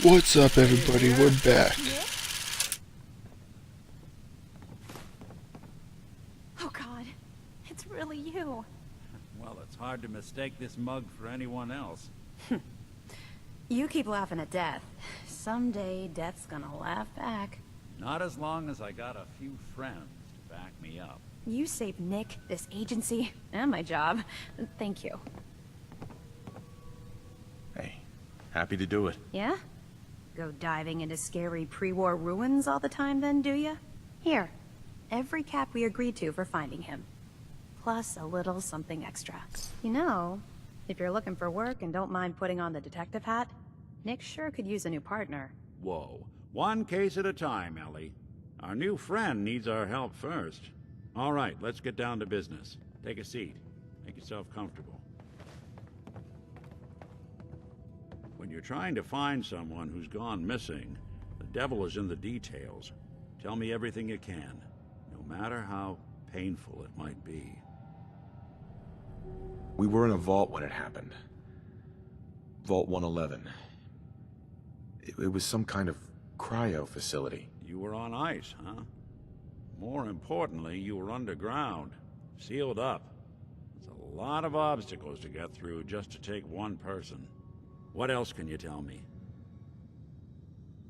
What's up, everybody? We're back. Oh God, it's really you. Well, it's hard to mistake this mug for anyone else. You keep laughing at death. Someday, death's gonna laugh back. Not as long as I got a few friends to back me up. You saved Nick, this agency, and my job. Thank you. Hey, happy to do it. Yeah? Go diving into scary pre-war ruins all the time then, do ya? Here, every cap we agreed to for finding him. Plus a little something extra. You know, if you're looking for work and don't mind putting on the detective hat, Nick sure could use a new partner. Whoa. One case at a time, Ellie. Our new friend needs our help first. All right, let's get down to business. Take a seat. Make yourself comfortable. When you're trying to find someone who's gone missing, the devil is in the details. Tell me everything you can, no matter how painful it might be. We were in a vault when it happened. Vault 111. It was some kind of cryo facility. You were on ice, huh? More importantly, you were underground, sealed up. It's a lot of obstacles to get through just to take one person. What else can you tell me?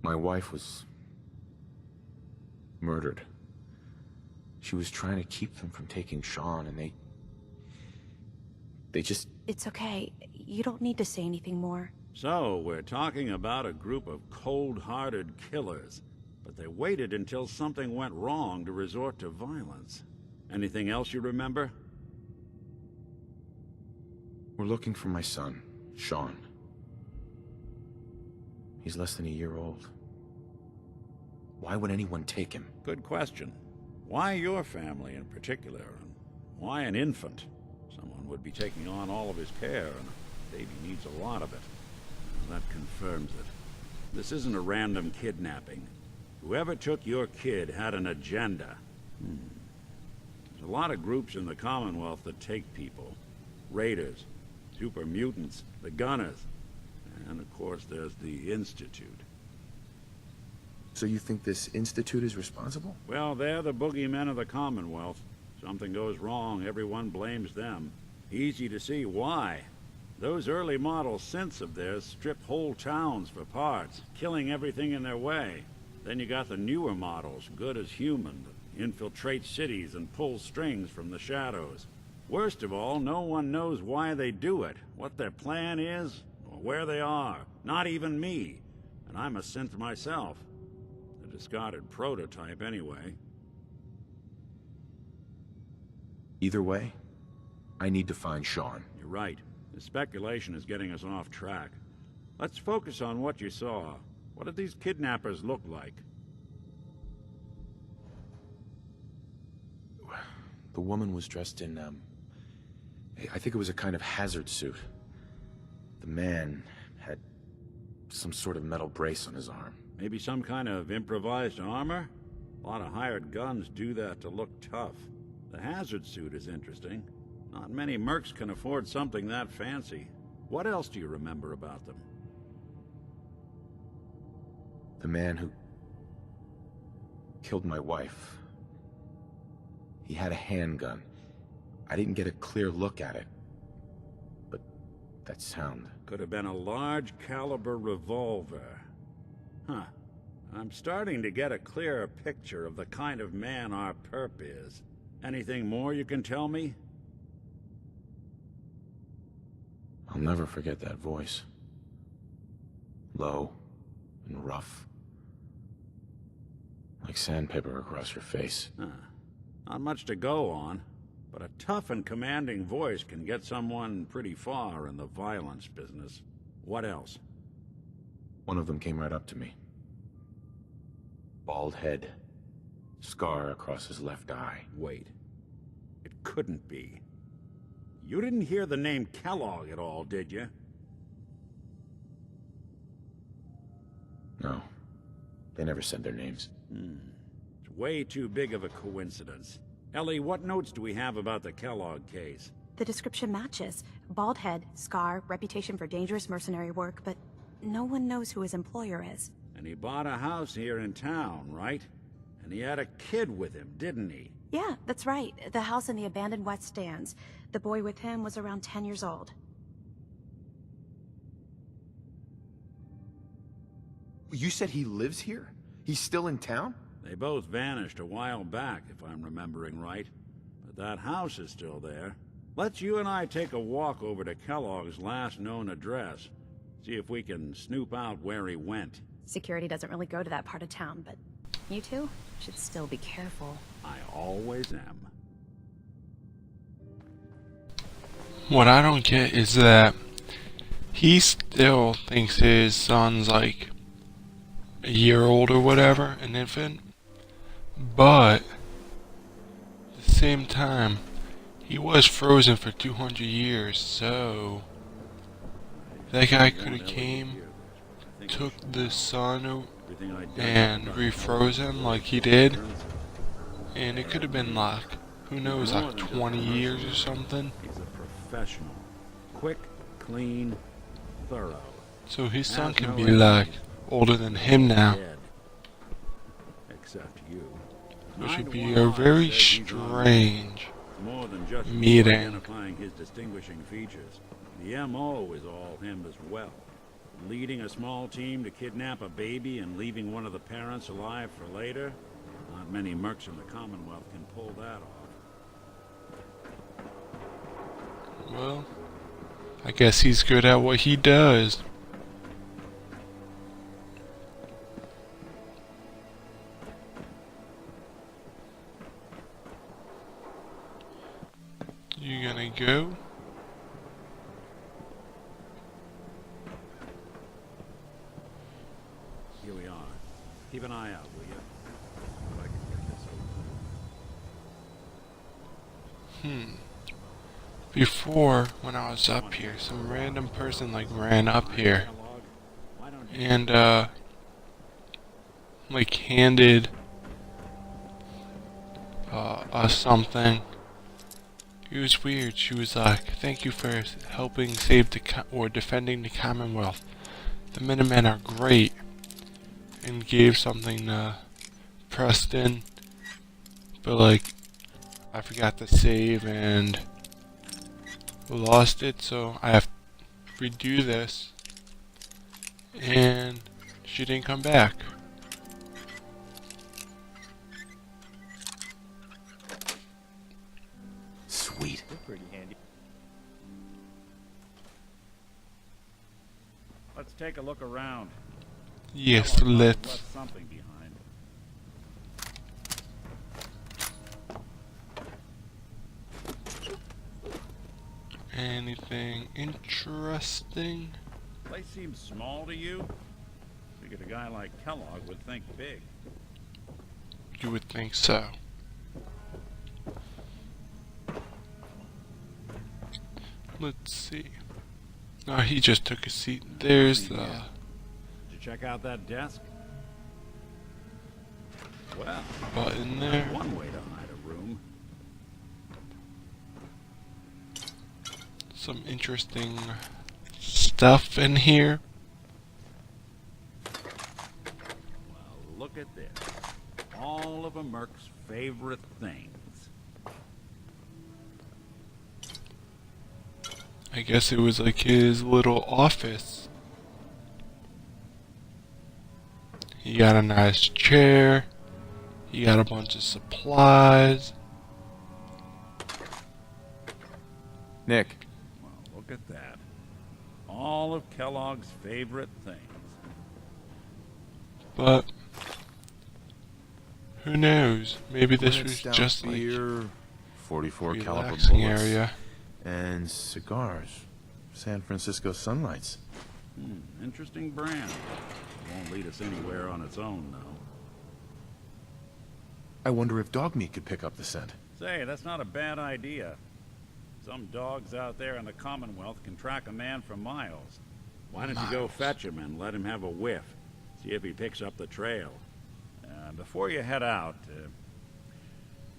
My wife was murdered. She was trying to keep them from taking Sean, and they just... It's okay. You don't need to say anything more. So, we're talking about a group of cold-hearted killers, but they waited until something went wrong to resort to violence. Anything else you remember? We're looking for my son, Sean. He's less than a year old. Why would anyone take him? Good question. Why your family in particular, and why an infant? Someone would be taking on all of his care, and a baby needs a lot of it. And that confirms it. This isn't a random kidnapping. Whoever took your kid had an agenda. There's a lot of groups in the Commonwealth that take people. Raiders, super mutants, the Gunners, and of course there's the Institute. So you think this Institute is responsible? Well, they're the boogeymen of the Commonwealth. Something goes wrong, everyone blames them. Easy to see why. Those early model synths of theirs strip whole towns for parts, killing everything in their way. Then you got the newer models, good as human, that infiltrate cities and pull strings from the shadows. Worst of all, no one knows why they do it, what their plan is, or where they are. Not even me. And I'm a synth myself. A discarded prototype anyway. Either way, I need to find Sean. You're right. The speculation is getting us off track. Let's focus on what you saw. What did these kidnappers look like? The woman was dressed in, I think it was a kind of hazard suit. The man had some sort of metal brace on his arm. Maybe some kind of improvised armor? A lot of hired guns do that to look tough. The hazard suit is interesting. Not many mercs can afford something that fancy. What else do you remember about them? The man who killed my wife. He had a handgun. I didn't get a clear look at it, but that sound. Could have been a large caliber revolver. Huh. I'm starting to get a clearer picture of the kind of man our perp is. Anything more you can tell me? I'll never forget that voice. Low and rough. Like sandpaper across your face. Not much to go on, but a tough and commanding voice can get someone pretty far in the violence business. What else? One of them came right up to me. Bald head. Scar across his left eye. Wait. It couldn't be. You didn't hear the name Kellogg at all, did you? No. They never said their names. It's way too big of a coincidence. Ellie, what notes do we have about the Kellogg case? The description matches. Bald head, scar, reputation for dangerous mercenary work, but no one knows who his employer is. And he bought a house here in town, right? And he had a kid with him, didn't he? Yeah, that's right. The house in the abandoned West Stands. The boy with him was around 10 years old. You said he lives here? He's still in town? They both vanished a while back, if I'm remembering right. But that house is still there. Let's you and I take a walk over to Kellogg's last known address. See if we can snoop out where he went. Security doesn't really go to that part of town, but you two should still be careful. I always am. What I don't get is that he still thinks his son's like a year old or whatever, an infant. But at the same time, he was frozen for 200 years, so that guy could have came, took the son and refroze him like he did, and it could have been like, who knows, like 20 years or something. He's a professional. Quick, clean, thorough. So his son can be like older than him now, Dead. Except you. which would be a very strange More than just meeting. identifying his distinguishing features. The MO is all him as well. Leading a small team to kidnap a baby and leaving one of the parents alive for later? Not many mercs in the Commonwealth can pull that off. Well, I guess he's good at what he does. You gonna go? Here we are. Keep an eye out, will you? If I can get this open. Before, when I was up here, some random person like ran up here Why don't you and like handed us something. It was weird. She was like, "Thank you for helping save the or defending the Commonwealth. The Minutemen are great," and gave something to Preston, but like I forgot to save and lost it, so I have to redo this, and she didn't come back. Sweet. pretty handy. Let's take a look around. Yes, Kellogg must have let's. left something behind. Anything interesting? Place seems small to you? Figured a guy like Kellogg would think big. You would think so. Let's see. No, he just took a seat. There's the. Did you check out that desk? Well, Button there. one way to hide a room. Some interesting stuff in here. Well, look at this. All of a merc's favorite things. I guess it was like his little office. He got a nice chair. He got a bunch of supplies. Nick, Well, look at that. All of Kellogg's favorite things. But who knows? Maybe this was down just like here, 44 caliber relaxing bullets area. and cigars. San Francisco Sunlights. Interesting brand. Won't lead us anywhere on its own, though. I wonder if dog meat could pick up the scent. Say, that's not a bad idea. Some dogs out there in the Commonwealth can track a man for miles. Why don't you go fetch him and let him have a whiff? See if he picks up the trail. Before you head out,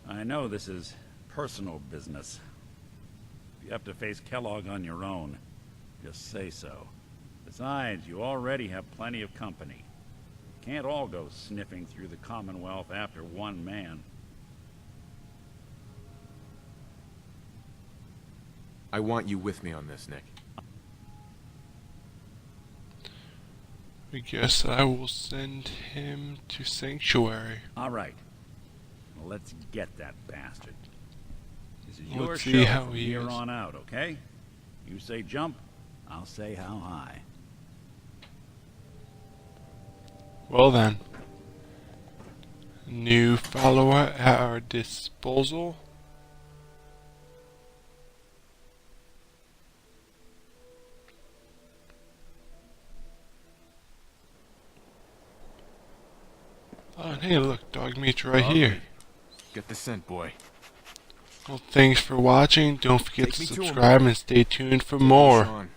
I know this is personal business. If you have to face Kellogg on your own, just say so. The Besides, you already have plenty of company. Can't all go sniffing through the Commonwealth after one man. I want you with me on this, Nick. I guess I will send him to Sanctuary. All right. Well, let's get that bastard. This is your Let's see show how from he here is. on out, okay? You say jump, I'll say how high. Well then. New follower at our disposal. Oh, and hey, look, dog meat's right here. Get the scent, boy. Well, thanks for watching. Don't forget Take to me to 'em. subscribe and stay tuned for more. Sean.